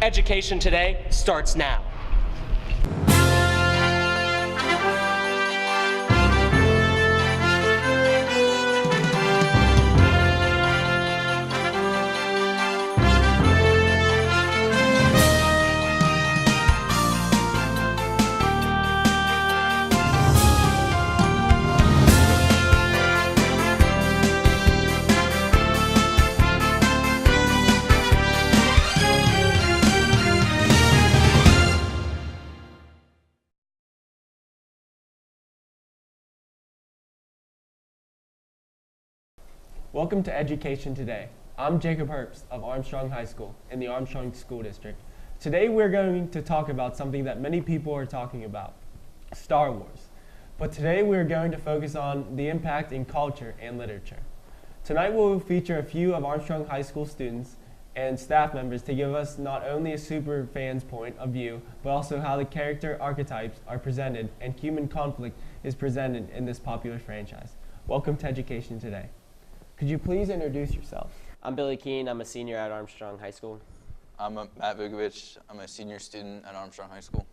Education Today starts now. Welcome to Education Today. I'm Jacob Herbst of Armstrong High School in the Armstrong School District. Today we're going to talk about something that many people are talking about, Star Wars. But today we're going to focus on the impact in culture and literature. Tonight we'll feature a few of Armstrong High School students and staff members to give us not only a super fan's point of view, but also how the character archetypes are presented and human conflict is presented in this popular franchise. Welcome to Education Today. Could you please introduce yourself? I'm Billy Keene. I'm a senior at Armstrong High School. I'm Matt Vukovic. I'm a senior student at Armstrong High School.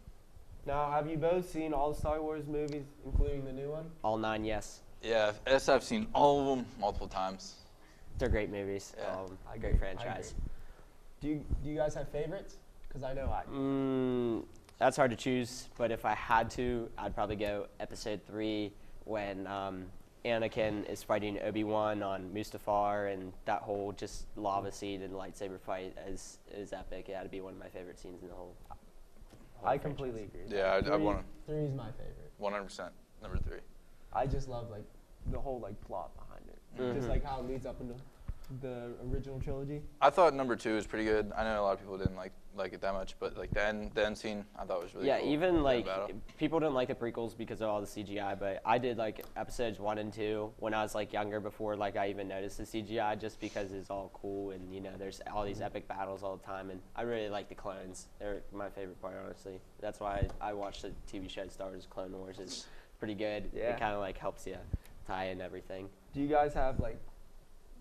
Now, have you both seen all the Star Wars movies, including the new one? All 9, yes. Yeah, I've seen all of them multiple times. They're great movies. Yeah. Great franchise. Do you guys have favorites? Because I know I do. That's hard to choose, but if I had to, I'd probably go Episode 3 when Anakin is fighting Obi-Wan on Mustafar, and that whole just lava seed and lightsaber fight is epic. It had to be one of my favorite scenes in the whole I completely agree. Yeah, I want to. 3 is my favorite. 100%. Number 3. I just love like the whole like plot behind it, just like how it leads up into the original trilogy. I thought number 2 was pretty good. I know a lot of people didn't like it that much, but like the end scene I thought was really cool. Yeah, even like battle. people didn't like the prequels because of all the CGI, but I did like episodes 1 and 2 when I was like younger before like I even noticed the CGI, just because it's all cool and you know there's all these epic battles all the time, and I really like the clones. They're my favorite part, honestly. That's why I watched the TV show Star Wars Clone Wars. It's pretty good. Yeah. It kind of like helps you tie in everything. Do you guys have like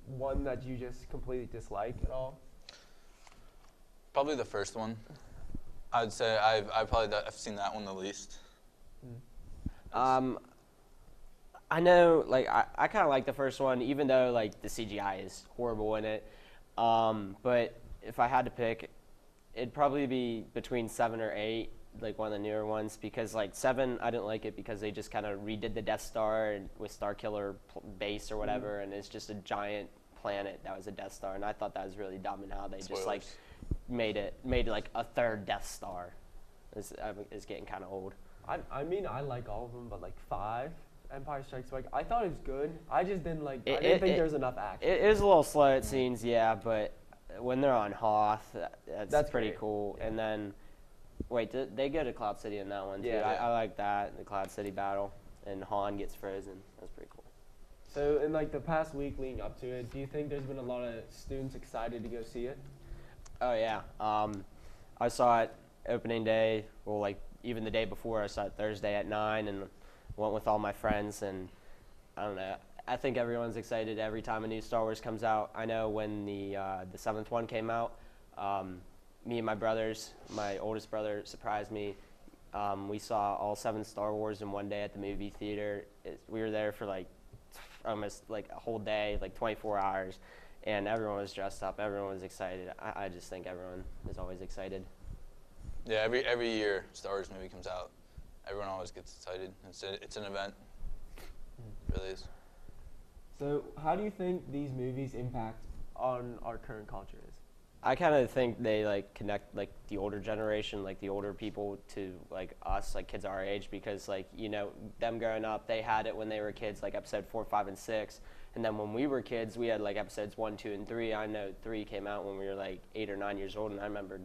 one that you just completely dislike at all? Probably the first one. I'd say I've seen that one the least. I know, like, I kind of like the first one, even though, like, the CGI is horrible in it. But if I had to pick, it'd probably be between 7 or 8, like, one of the newer ones, because, like, 7, I didn't like it because they just kind of redid the Death Star with Starkiller Base or whatever, and it's just a giant planet that was a Death Star, and I thought that was really dumb, and how they just, like, made like a third Death Star. Is getting kind of old. I mean, I like all of them, but like 5, Empire Strikes Back, I thought it was good. I just didn't like. I didn't think there was enough action. It is a little slow at scenes, yeah, but when they're on Hoth, that's pretty great. cool. Yeah. And then, wait, they go to Cloud City in that one too. Yeah. I like that, the Cloud City battle, and Han gets frozen. That's pretty cool. So in like the past week leading up to it, do you think there's been a lot of students excited to go see it? Oh yeah, I saw it opening day. Well, like even the day before, I saw it Thursday at 9, and went with all my friends. And I don't know. I think everyone's excited every time a new Star Wars comes out. I know when the 7th one came out, me and my brothers, my oldest brother surprised me. We saw all 7 Star Wars in one day at the movie theater. We were there for like almost like a whole day, like 24 hours. And everyone was dressed up. Everyone was excited. I just think everyone is always excited. Yeah, every year Star Wars movie comes out, everyone always gets excited. It's an event. It really is. So how do you think these movies impact on our current culture is? I kind of think they like connect like the older generation, like the older people to like us, like kids our age, because like, you know, them growing up, they had it when they were kids, like episode 4, 5, and 6. And then when we were kids, we had like episodes 1, 2, and 3. I know 3 came out when we were like 8 or 9 years old, and I remember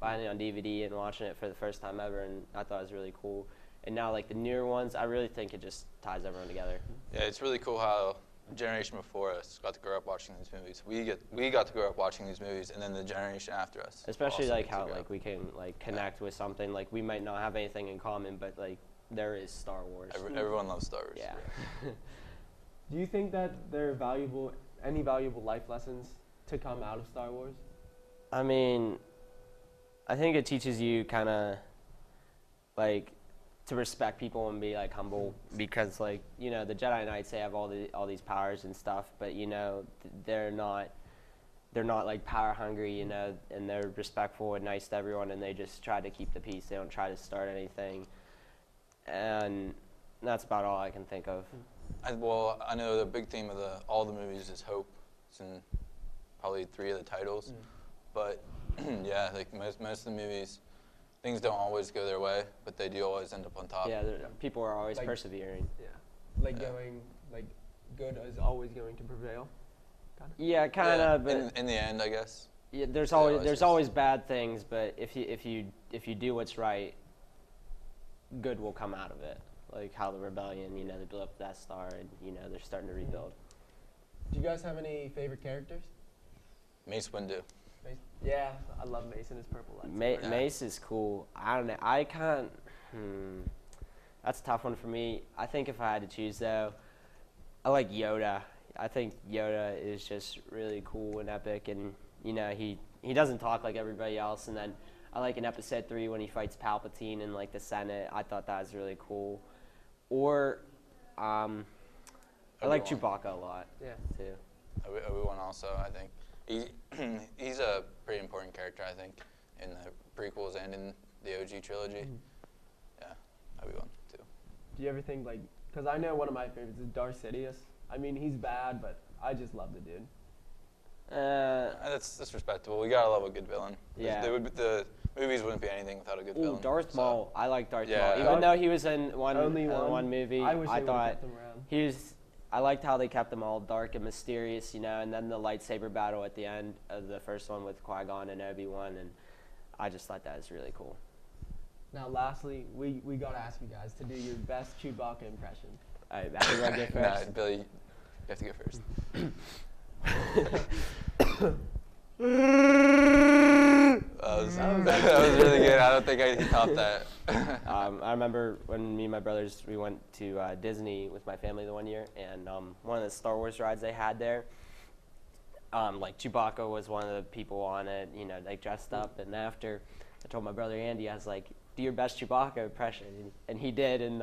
buying it on DVD and watching it for the first time ever, and I thought it was really cool. And now like the newer ones, I really think it just ties everyone together. Yeah, it's really cool how the generation before us got to grow up watching these movies. We got to grow up watching these movies, and then the generation after us. Especially like how like we can like connect with something. Like we might not have anything in common, but like there is Star Wars. Everyone loves Star Wars. Yeah. Do you think that there are any valuable life lessons to come out of Star Wars? I mean, I think it teaches you kind of like to respect people and be like humble, because like, you know, the Jedi Knights, they have all these powers and stuff, but you know, they're not like power hungry, you know, and they're respectful and nice to everyone, and they just try to keep the peace. They don't try to start anything, and that's about all I can think of. Well, I know the big theme of all the movies is hope. It's in probably 3 of the titles, but yeah, like most of the movies, things don't always go their way, but they do always end up on top. Yeah, people are always Like, persevering. Yeah. Like good is always going to prevail. Yeah, kind of. Yeah, But in the end, I guess. yeah, there's always always bad things, but if you do what's right, good will come out of it. Like how the rebellion, you know, they blew up that star, and you know, they're starting to rebuild. Do you guys have any favorite characters? Mace Windu. Yeah, I love Mace and his purple lightsaber. Mace is cool. I don't know. I can't. That's a tough one for me. I think if I had to choose, though, I like Yoda. I think Yoda is just really cool and epic, and you know, he doesn't talk like everybody else. And then I like in Episode 3 when he fights Palpatine in like the Senate. I thought that was really cool. Or I like Chewbacca a lot. Yeah. Too. Obi-Wan also, I think. He's a pretty important character, I think, in the prequels and in the OG trilogy. Yeah, Obi-Wan too. Do you ever think like, because I know one of my favorites is Darth Sidious. I mean, he's bad, but I just love the dude. That's respectable. We gotta love a good villain. Yeah. The movies wouldn't be anything without a good villain. Darth Maul. I like Darth Yeah. Maul. Even though he was in one movie, I wish they I would've thought kept him around. he was. I liked how they kept them all dark and mysterious, you know, and then the lightsaber battle at the end of the first one with Qui-Gon and Obi-Wan, and I just thought that was really cool. Now, lastly, we got to ask you guys to do your best Chewbacca impression. All right, Matthew, you want to go first? Nah, Billy, you have to go first. That was really good. I don't think I can top that. I remember when me and my brothers, we went to Disney with my family the one year, and one of the Star Wars rides they had there, like Chewbacca was one of the people on it, you know, like dressed up, and after I told my brother Andy, I was like, do your best Chewbacca impression, and he did, and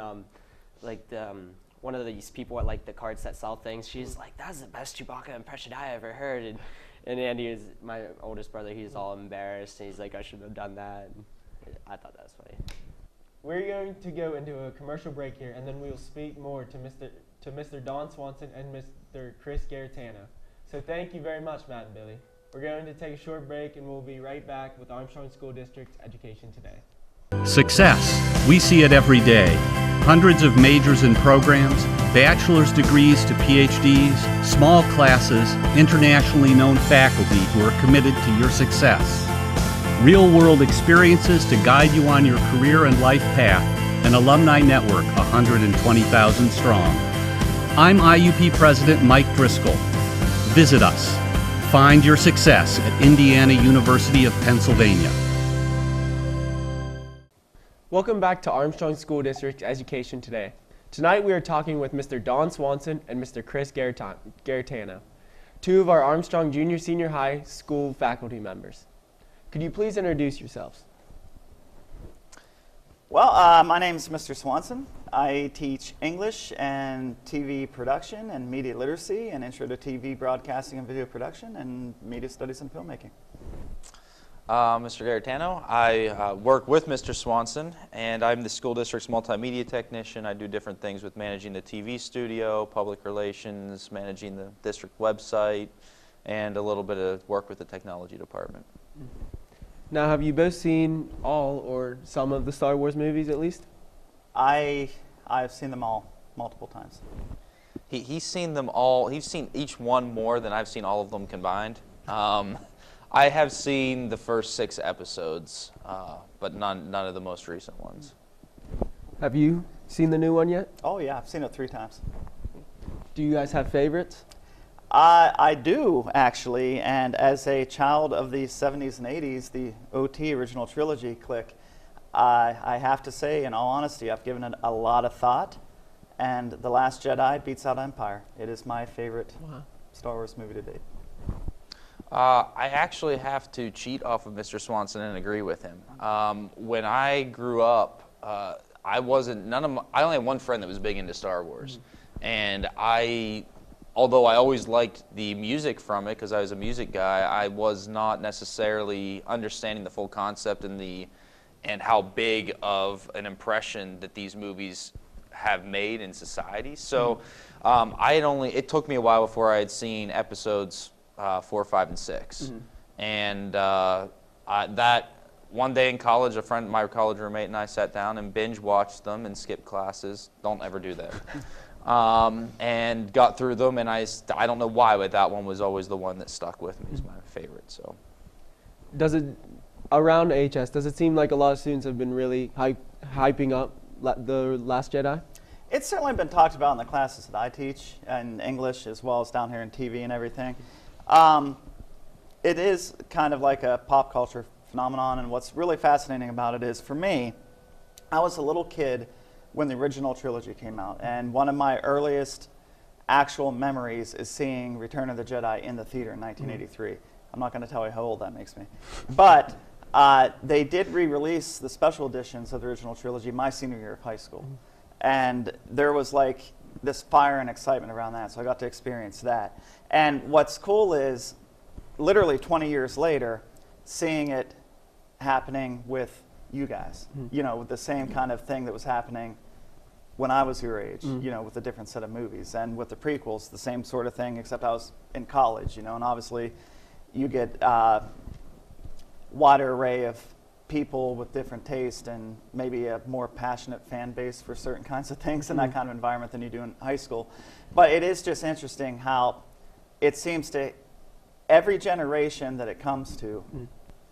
one of these people at like the carts that sell things, she's like, that's the best Chewbacca impression I ever heard, and Andy is my oldest brother. He's all embarrassed, and he's like, I shouldn't have done that. And I thought that was funny. We're going to go into a commercial break here, and then we will speak more to Mr. Don Swanson and Mr. Chris Garetano. So thank you very much, Matt and Billy. We're going to take a short break, and we'll be right back with Armstrong School District's Education Today. Success. We see it every day. Hundreds of majors and programs, bachelor's degrees to PhDs, small classes, internationally known faculty who are committed to your success. Real-world experiences to guide you on your career and life path. An alumni network 120,000 strong. I'm IUP President Mike Driscoll. Visit us. Find your success at Indiana University of Pennsylvania. Welcome back to Armstrong School District Education Today. Tonight we are talking with Mr. Don Swanson and Mr. Chris Garetano, two of our Armstrong Junior Senior High School faculty members. Could you please introduce yourselves? Well, my name is Mr. Swanson. I teach English and TV production and media literacy and intro to TV broadcasting and video production and media studies and filmmaking. Mr. Garetano. I work with Mr. Swanson, and I'm the school district's multimedia technician. I do different things with managing the TV studio, public relations, managing the district website, and a little bit of work with the technology department. Now, have you both seen all or some of the Star Wars movies at least? I've seen them all multiple times. He's seen them all. He's seen each one more than I've seen all of them combined. I have seen the first 6 episodes, but none of the most recent ones. Have you seen the new one yet? Oh yeah, I've seen it 3 times. Do you guys have favorites? I do, actually, and as a child of the 70s and 80s, the OT original trilogy clique, I have to say, in all honesty, I've given it a lot of thought, and The Last Jedi beats out Empire. It is my favorite Star Wars movie to date. I actually have to cheat off of Mr. Swanson and agree with him. When I grew up, I only had one friend that was big into Star Wars. And although I always liked the music from it because I was a music guy, I was not necessarily understanding the full concept and how big of an impression that these movies have made in society. So it took me a while before I had seen episodes 4, 5, and 6. And that one day in college, my college roommate and I sat down and binge watched them and skipped classes. Don't ever do that. And got through them, and I don't know why, but that one was always the one that stuck with me as my favorite. So, Around AHS, does it seem like a lot of students have been really hyping up The Last Jedi? It's certainly been talked about in the classes that I teach, in English as well as down here in TV and everything. It is kind of like a pop culture phenomenon, and what's really fascinating about it is, for me, I was a little kid when the original trilogy came out, and one of my earliest actual memories is seeing Return of the Jedi in the theater in 1983. I'm not going to tell you how old that makes me. But they did re-release the special editions of the original trilogy my senior year of high school. And there was like this fire and excitement around that, so I got to experience that. And what's cool is, literally 20 years later, seeing it happening with you guys, you know, with the same kind of thing that was happening when I was your age, you know, with a different set of movies. And with the prequels, the same sort of thing, except I was in college, you know, and obviously you get wider array of people with different taste and maybe a more passionate fan base for certain kinds of things in that kind of environment than you do in high school. But it is just interesting how it seems to, every generation that it comes to,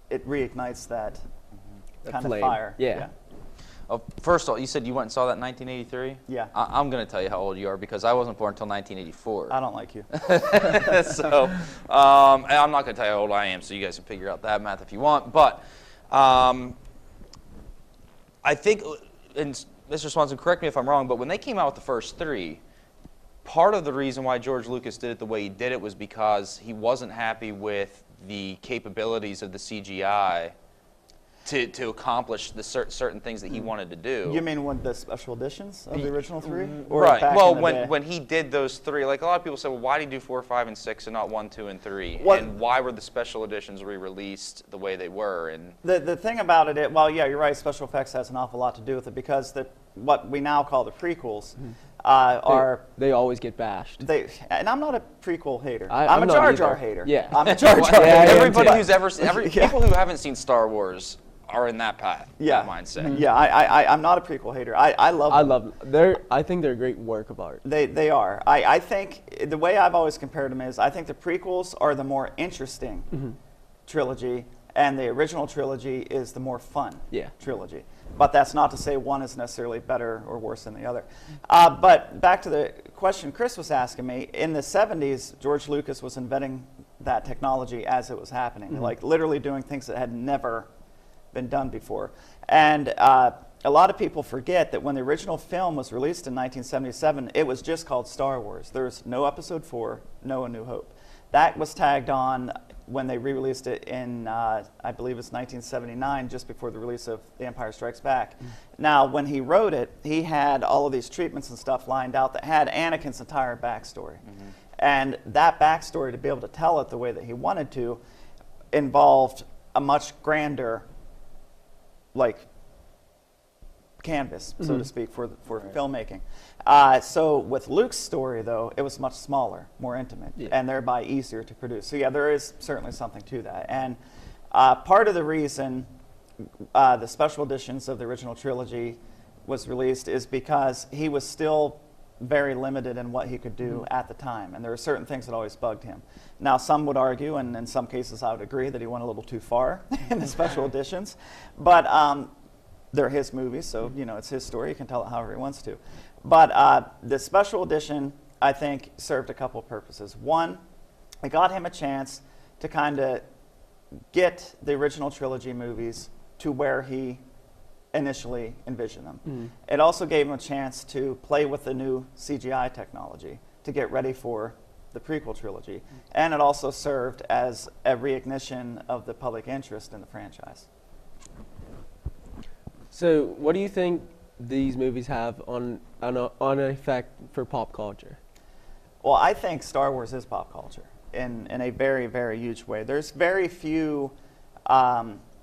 it reignites that kind flame. of fire. Yeah. First of all, you said you went and saw that in 1983? Yeah. I'm going to tell you how old you are because I wasn't born until 1984. I don't like you. So, and I'm not going to tell you how old I am, so you guys can figure out that math if you want. But I think, and Mr. Swanson, correct me if I'm wrong, but when they came out with the first 3, part of the reason why George Lucas did it the way he did it was because he wasn't happy with the capabilities of the CGI to accomplish the certain things that he wanted to do. You mean with the special editions of the original 3? Or Right. back Well, in the day? when he did those 3, like a lot of people say, well, why did he do 4, 5, and 6 and not 1, 2, and 3? What- And why were the special editions re-released the way they were? And The thing about it, well, yeah, you're right, special effects has an awful lot to do with it because what we now call the prequels are... They always get bashed. And I'm not a prequel hater. I'm I'm a not Jar either. Jar hater. Yeah. I'm a Jar Jar Yeah, hater. everybody too. who's ever people who haven't seen Star Wars are in that path, Yeah. that mindset. Yeah, I'm not a prequel hater. I love them. I think they're a great work of art. They are. I think the way I've always compared them is I think the prequels are the more interesting trilogy, and the original trilogy is the more fun trilogy. But that's not to say one is necessarily better or worse than the other. But back to the question Chris was asking me, in the 70s, George Lucas was inventing that technology as it was happening, like literally doing things that had never been done before. And a lot of people forget that when the original film was released in 1977, it was just called Star Wars. There's no Episode 4, no A New Hope. That was tagged on when they re-released it in, I believe it's 1979, just before the release of The Empire Strikes Back. Now, when he wrote it, he had all of these treatments and stuff lined out that had Anakin's entire backstory. And that backstory, to be able to tell it the way that he wanted to, involved a much grander, like, canvas, so to speak, for filmmaking. So with Luke's story, though, it was much smaller, more intimate, and thereby easier to produce. So yeah, there is certainly something to that. And part of the reason the special editions of the original trilogy was released is because he was still very limited in what he could do at the time, and there were certain things that always bugged him. Now, some would argue, and in some cases I would agree, that he went a little too far in the special editions, but they're his movies, so you know it's his story. He can tell it however he wants to. But the special edition, I think, served a couple of purposes. One, it got him a chance to kind of get the original trilogy movies to where he initially envisioned them. It also gave him a chance to play with the new CGI technology to get ready for the prequel trilogy. And it also served as a reignition of the public interest in the franchise. So, what do you think these movies have on an effect for pop culture? Well, I think Star Wars is pop culture in a very, very huge way. There's very few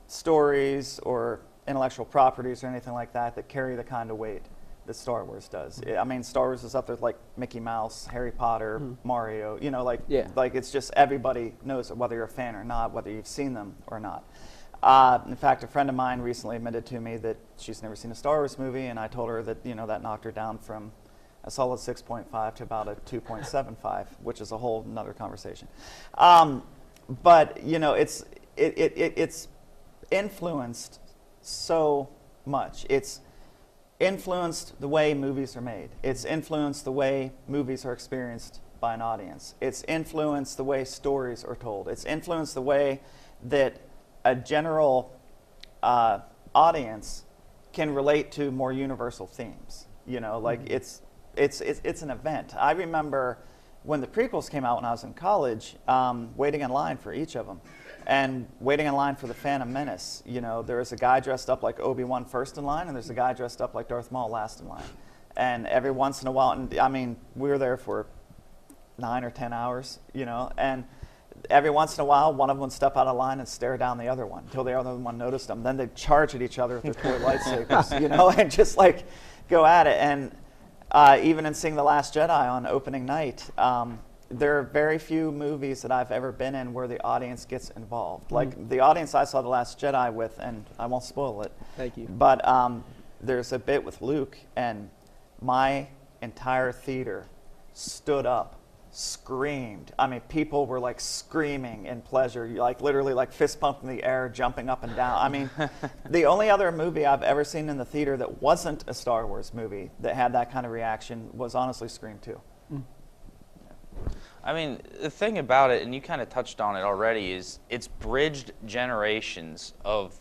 stories or intellectual properties or anything like that that carry the kind of weight that Star Wars does. I mean, Star Wars is up there with like Mickey Mouse, Harry Potter, Mario, you know, like it's just everybody knows it, whether you're a fan or not, whether you've seen them or not. In fact, a friend of mine recently admitted to me that she's never seen a Star Wars movie, and I told her that, you know, that knocked her down from a solid 6.5 to about a 2.75, which is a whole nother conversation. But, you know, it's influenced so much. It's influenced the way movies are made. It's influenced the way movies are experienced by an audience. It's influenced the way stories are told. It's influenced the way that a general audience can relate to more universal themes. You know, like it's an event. I remember when the prequels came out when I was in college, waiting in line for each of them. And waiting in line for the Phantom Menace, you know, there was a guy dressed up like Obi-Wan first in line, and there's a guy dressed up like Darth Maul last in line. And every once in a while, and I mean, we were there for 9 or 10 hours, you know, and every once in a while, one of them would step out of line and stare down the other one until the other one noticed them. Then they'd charge at each other with their toy lightsabers, you know, and just like go at it. And even in seeing The Last Jedi on opening night, there are very few movies that I've ever been in where the audience gets involved. Like the audience I saw The Last Jedi with, and I won't spoil it. Thank you. But there's a bit with Luke, and my entire theater stood up, screamed. I mean, people were like screaming in pleasure, like literally like fist pumping the air, jumping up and down. I mean, the only other movie I've ever seen in the theater that wasn't a Star Wars movie that had that kind of reaction was honestly Scream 2. I mean, the thing about it, and you kind of touched on it already, is it's bridged generations of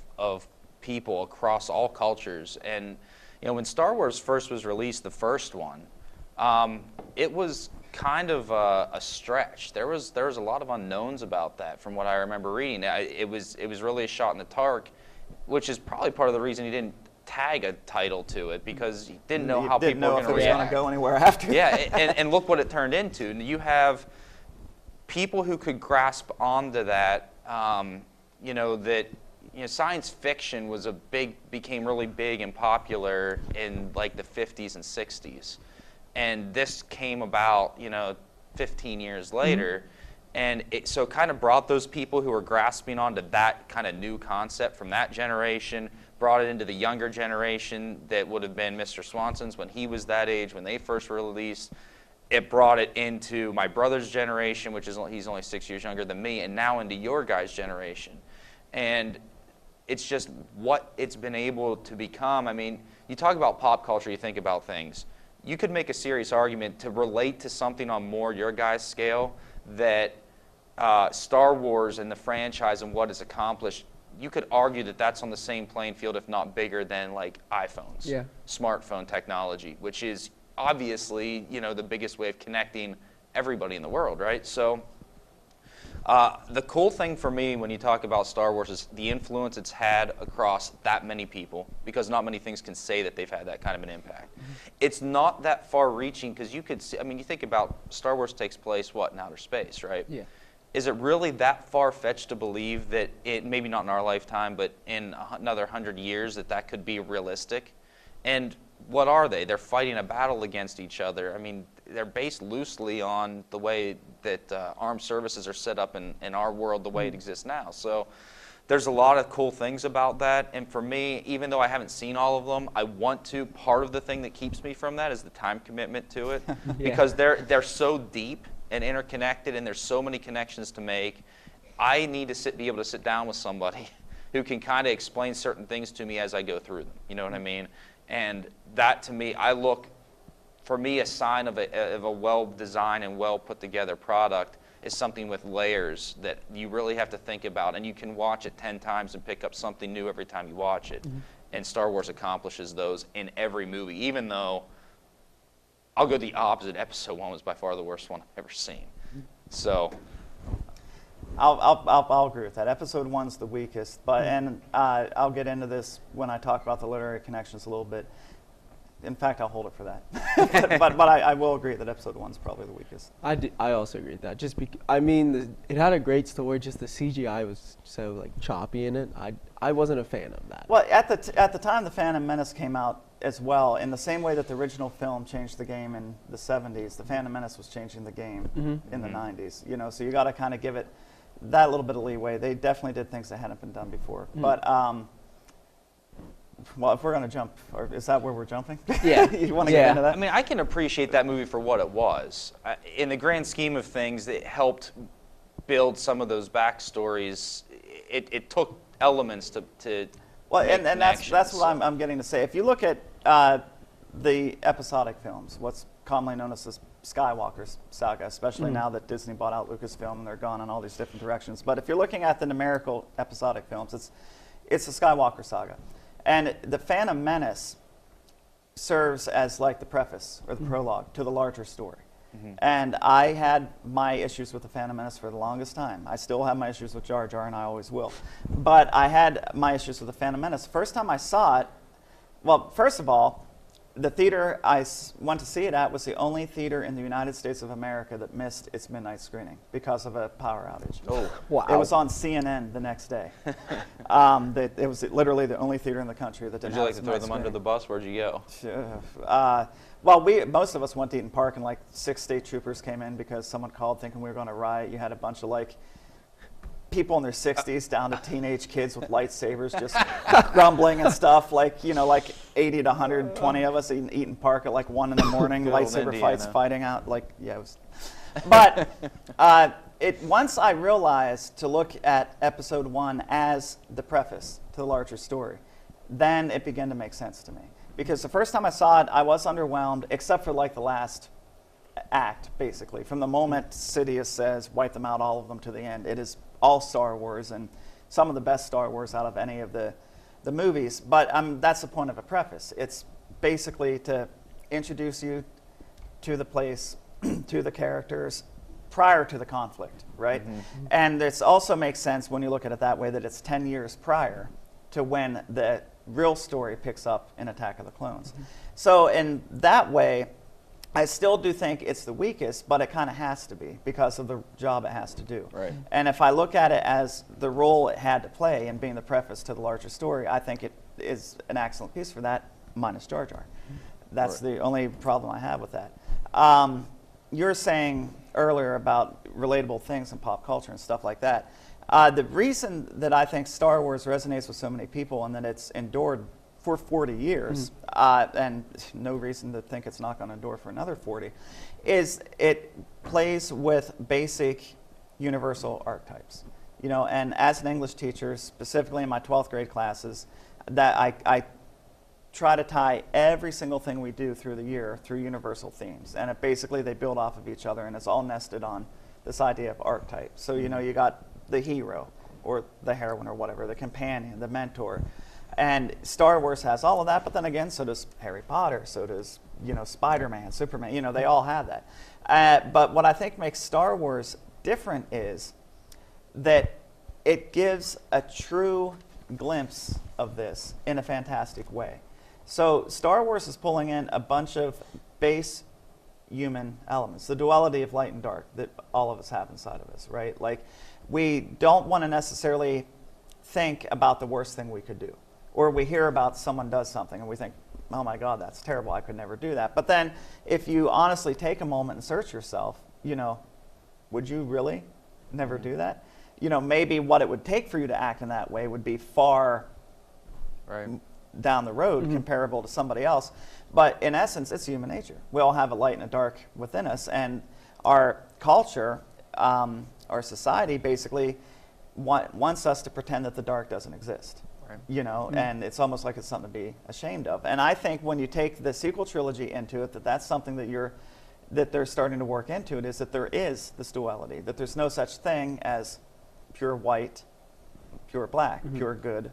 people across all cultures. And you know, when Star Wars first was released, the first one, it was kind of a stretch. There was a lot of unknowns about that, from what I remember reading. It was really a shot in the dark, which is probably part of the reason he didn't tag a title to it, because he didn't know how people were going to react. Didn't know if it was going to go anywhere after. Yeah, and look what it turned into. And you have people who could grasp onto that. You know, that science fiction became really big and popular in like the 50s and 60s, and this came about 15 years later. And so it kind of brought those people who were grasping onto that kind of new concept from that generation, brought it into the younger generation that would have been Mr. Swanson's when he was that age, when they first were released. It brought it into my brother's generation, which is he's only 6 years younger than me, and now into your guys' generation. And it's just what it's been able to become. I mean, you talk about pop culture, you think about things. You could make a serious argument to relate to something on more your guys' scale that Star Wars and the franchise and what it's accomplished. You could argue that that's on the same playing field, if not bigger, than like iPhones, smartphone technology, which is obviously the biggest way of connecting everybody in the world, right? So the cool thing for me when you talk about Star Wars is the influence it's had across that many people, because not many things can say that they've had that kind of an impact. It's not that far-reaching, because you could see, I mean, you think about Star Wars takes place, in outer space, right? Yeah. Is it really that far-fetched to believe that it, maybe not in our lifetime, but in another 100 years, that could be realistic? And what are they? They're fighting a battle against each other. I mean, they're based loosely on the way that armed services are set up in our world, the way it exists now. So there's a lot of cool things about that. And for me, even though I haven't seen all of them, I want to. Part of the thing that keeps me from that is the time commitment to it, because they're so deep and interconnected, and there's so many connections to make. I need to be able to sit down with somebody who can kind of explain certain things to me as I go through them. You know what I mean? And that, to me, for me, a sign of a well-designed and well-put-together product is something with layers that you really have to think about, and you can watch it 10 times and pick up something new every time you watch it. And Star Wars accomplishes those in every movie, even though I'll go the opposite. Episode 1 was by far the worst one I've ever seen. So, I'll agree with that. Episode 1's the weakest, but and I'll get into this when I talk about the literary connections a little bit. In fact, I'll hold it for that. but I will agree that episode 1's probably the weakest. I also agree with that. Just I mean, it had a great story. Just the CGI was so like choppy in it. I wasn't a fan of that. Well, at the time, the Phantom Menace came out as well. In the same way that the original film changed the game in the 70s, the Phantom Menace was changing the game in the 90s. You know, so you got to kind of give it that little bit of leeway. They definitely did things that hadn't been done before. But well, if we're going to jump, or is that where we're jumping? Yeah. You want to get into that? I mean, I can appreciate that movie for what it was. In the grand scheme of things, it helped build some of those backstories. It took elements to well, make and that's what I'm getting to say. If you look at the episodic films, what's commonly known as the Skywalker saga, especially now that Disney bought out Lucasfilm and they're gone in all these different directions. But if you're looking at the numerical episodic films, it's the Skywalker saga. And the Phantom Menace serves as like the preface or the prologue to the larger story. And I had my issues with the Phantom Menace for the longest time. I still have my issues with Jar Jar, and I always will. But I had my issues with the Phantom Menace. First time I saw it, well, first of all, the theater I went to see it at was the only theater in the United States of America that missed its midnight screening because of a power outage. Oh, wow. It was on CNN the next day. It was literally the only theater in the country that didn't Would you have like its to throw midnight them under screening. the bus? Where'd you go? Well, most of us went to Eaton Park, and like 6 state troopers came in because someone called thinking we were going to riot. You had a bunch of like people in their 60s down to teenage kids with lightsabers just grumbling and stuff. Like, you know, like 80 to 120 of us in Eaton Park at like 1 in the morning, Good old lightsaber fights Indiana. fighting out. Like, yeah, it was. But once I realized to look at episode 1 as the preface to the larger story, then it began to make sense to me. Because the first time I saw it, I was underwhelmed, except for like the last act, basically. From the moment Sidious says, wipe them out, all of them, to the end, it is all Star Wars and some of the best Star Wars out of any of the movies. But that's the point of a preface. It's basically to introduce you to the place, to the characters, prior to the conflict, right? And this also makes sense when you look at it that way, that it's 10 years prior to when the real story picks up in Attack of the Clones. So in that way, I still do think it's the weakest, but it kind of has to be because of the job it has to do. Right. And if I look at it as the role it had to play in being the preface to the larger story, I think it is an excellent piece for that, minus Jar Jar. That's the only problem I have with that. You were saying earlier about relatable things in pop culture and stuff like that. The reason that I think Star Wars resonates with so many people and that it's endured for 40 years, and no reason to think it's not going to endure for another 40, is it plays with basic universal archetypes. You know, and as an English teacher, specifically in my 12th grade classes, that I try to tie every single thing we do through the year through universal themes. And basically they build off of each other, and it's all nested on this idea of archetype. So, you know, you got the hero or the heroine or whatever, the companion, the mentor. And Star Wars has all of that, but then again, so does Harry Potter, so does, you know, Spider-Man, Superman, you know, they all have that. But what I think makes Star Wars different is that it gives a true glimpse of this in a fantastic way. So Star Wars is pulling in a bunch of base human elements, the duality of light and dark that all of us have inside of us, right? Like, we don't want to necessarily think about the worst thing we could do. Or we hear about someone does something and we think, oh my God, that's terrible, I could never do that. But then if you honestly take a moment and search yourself, you know, would you really never do that? You know, maybe what it would take for you to act in that way would be far down the road comparable to somebody else. But in essence, it's human nature. We all have a light and a dark within us, and our culture, our society basically wants us to pretend that the dark doesn't exist. You know, and it's almost like it's something to be ashamed of. And I think when you take the sequel trilogy into it, that's something that they're starting to work into it, is that there is this duality, that there's no such thing as pure white, pure black, pure good,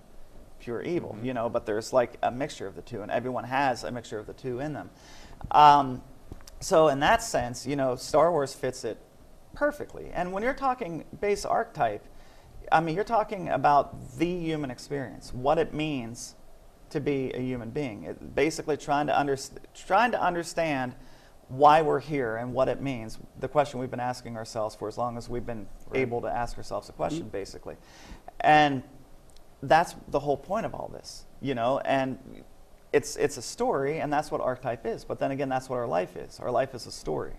pure evil, you know, but there's like a mixture of the two, and everyone has a mixture of the two in them. So in that sense, you know, Star Wars fits it perfectly. And when you're talking base archetype, I mean, you're talking about the human experience, what it means to be a human being. Basically trying to understand why we're here and what it means, the question we've been asking ourselves for as long as we've been able to ask ourselves a question, basically. And that's the whole point of all this, you know, and it's a story, and that's what archetype is. But then again, that's what our life is. Our life is a story,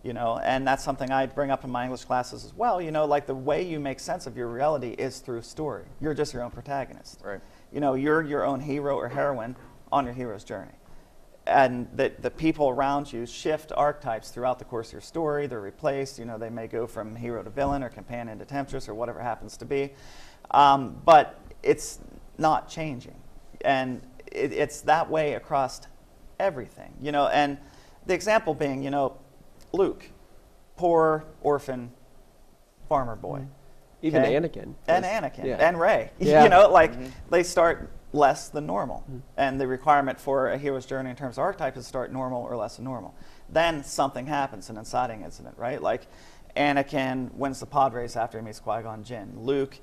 you know, and that's something I bring up in my English classes as well. You know, like the way you make sense of your reality is through story. You're just your own protagonist. Right. You know, you're your own hero or heroine on your hero's journey. And the people around you shift archetypes throughout the course of your story. They're replaced. You know, they may go from hero to villain or companion to temptress or whatever it happens to be. But it's not changing. And it's that way across everything. You know, and the example being, you know, Luke, poor orphan farmer boy. Even Okay? Anakin. And Anakin. Yeah. And Rey. Yeah. You know, like they start less than normal. And the requirement for a hero's journey in terms of archetype is to start normal or less than normal. Then something happens, an inciting incident, right? Like Anakin wins the pod race after he meets Qui-Gon Jinn. Luke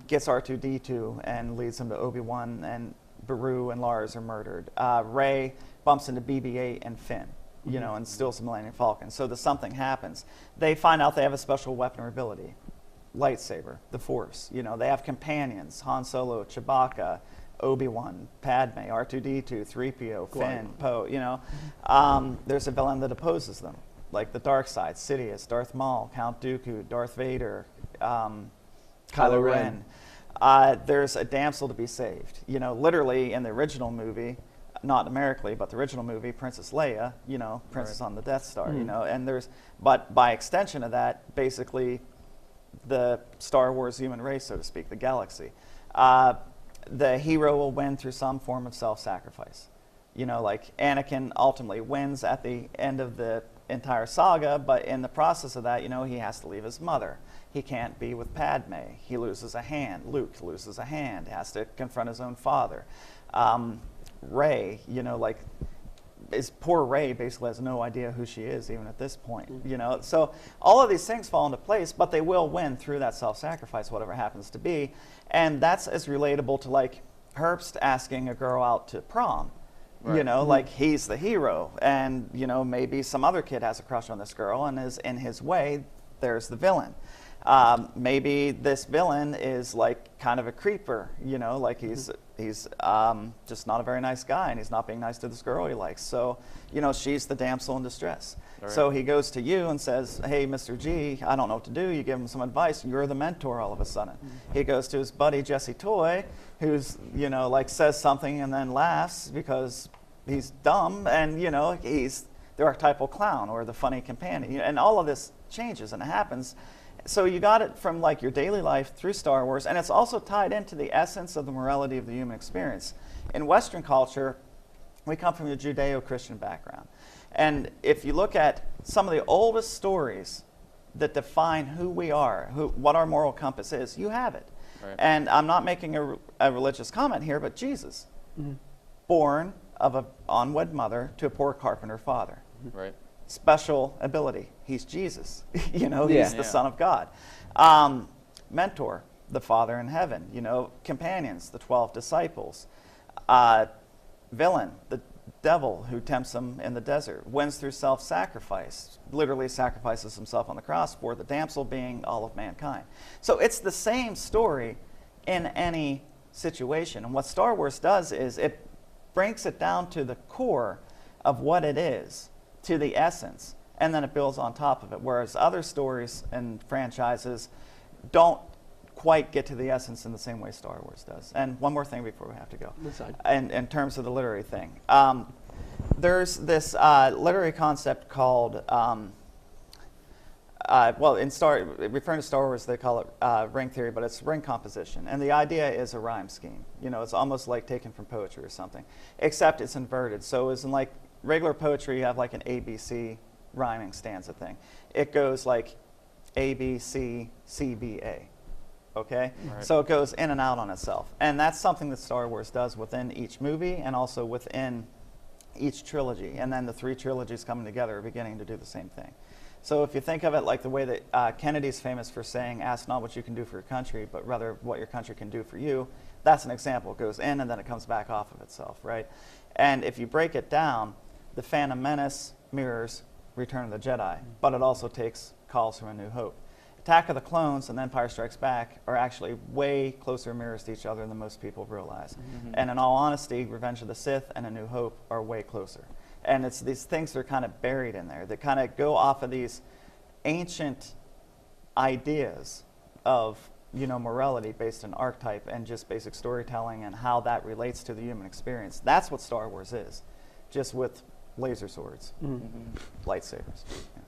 gets R2-D2 and leads him to Obi-Wan, and Beru and Lars are murdered. Rey bumps into BB-8 and Finn, you know, and steals the Millennium Falcon. So something happens. They find out they have a special weapon or ability. Lightsaber, the Force. You know, they have companions: Han Solo, Chewbacca, Obi-Wan, Padme, R2-D2, 3PO, Finn, Poe. You know, there's a villain that opposes them, like the dark side: Sidious, Darth Maul, Count Dooku, Darth Vader, Kylo Ren. There's a damsel to be saved. You know, literally in the original movie, not numerically, but the original movie, Princess Leia. You know, Princess on the Death Star. You know, and but by extension of that, basically, the Star Wars human race, so to speak, the galaxy. The hero will win through some form of self-sacrifice. You know, like Anakin ultimately wins at the end of the entire saga, but in the process of that, you know, he has to leave his mother. He can't be with Padme. He loses a hand. Luke loses a hand, has to confront his own father. Rey, you know, like, poor Rey basically has no idea who she is even at this point, you know. So all of these things fall into place, but they will win through that self-sacrifice, whatever happens to be. And that's as relatable to like Herbst asking a girl out to prom. You know, like he's the hero, and you know, maybe some other kid has a crush on this girl, and is in his way, there's the villain. Maybe this villain is like kind of a creeper, you know, like he's just not a very nice guy, and he's not being nice to this girl he likes. So, you know, she's the damsel in distress. So he goes to you and says, hey, Mr. G, I don't know what to do. You give him some advice. You're the mentor all of a sudden. He goes to his buddy, Jesse Toy, who's, you know, like says something and then laughs because he's dumb, and, you know, he's the archetypal clown or the funny companion. And all of this changes and it happens. So you got it from like your daily life through Star Wars, and it's also tied into the essence of the morality of the human experience. In Western culture, we come from a Judeo-Christian background. And if you look at some of the oldest stories that define who we are, what our moral compass is, you have it. And I'm not making a religious comment here, but Jesus, born of an unwed mother to a poor carpenter father. Special ability. He's Jesus. You know, he's the Son of God. Mentor, the Father in heaven. You know, companions, the 12 disciples. Villain, the devil who tempts him in the desert. Wins through self-sacrifice. Literally sacrifices himself on the cross for the damsel being all of mankind. So it's the same story in any situation. And what Star Wars does is it breaks it down to the core of what it is, to the essence, and then it builds on top of it, whereas other stories and franchises don't quite get to the essence in the same way Star Wars does. And one more thing before we have to go. In terms of the literary thing. There's this literary concept called, referring to Star Wars, they call it ring theory, but it's ring composition. And the idea is a rhyme scheme. You know, it's almost like taken from poetry or something, except it's inverted. So it's in like regular poetry, you have like an ABC rhyming stanza thing. It goes like A, B, C, C, B, A. Okay? So it goes in and out on itself. And that's something that Star Wars does within each movie and also within each trilogy. And then the 3 trilogies coming together are beginning to do the same thing. So if you think of it like the way that Kennedy's famous for saying, ask not what you can do for your country, but rather what your country can do for you, that's an example. It goes in and then it comes back off of itself, right? And if you break it down, the Phantom Menace mirrors Return of the Jedi, but it also takes calls from A New Hope. Attack of the Clones and Empire Strikes Back are actually way closer mirrors to each other than most people realize. And in all honesty, Revenge of the Sith and A New Hope are way closer. And it's these things that are kind of buried in there that kind of go off of these ancient ideas of, you know, morality based on archetype and just basic storytelling and how that relates to the human experience. That's what Star Wars is, just with laser swords, lightsabers. Yeah.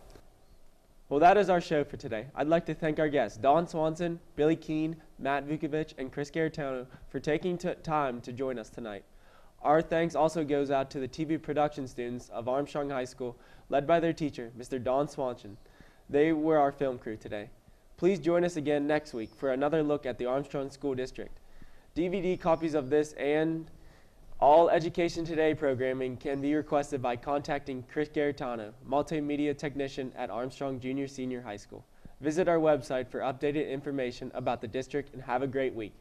Well, that is our show for today. I'd like to thank our guests, Don Swanson, Billy Keene, Matt Vukovic, and Chris Garitano for taking time to join us tonight. Our thanks also goes out to the TV production students of Armstrong High School, led by their teacher, Mr. Don Swanson. They were our film crew today. Please join us again next week for another look at the Armstrong School District. DVD copies of this and all Education Today programming can be requested by contacting Chris Garitano, Multimedia Technician at Armstrong Junior Senior High School. Visit our website for updated information about the district and have a great week.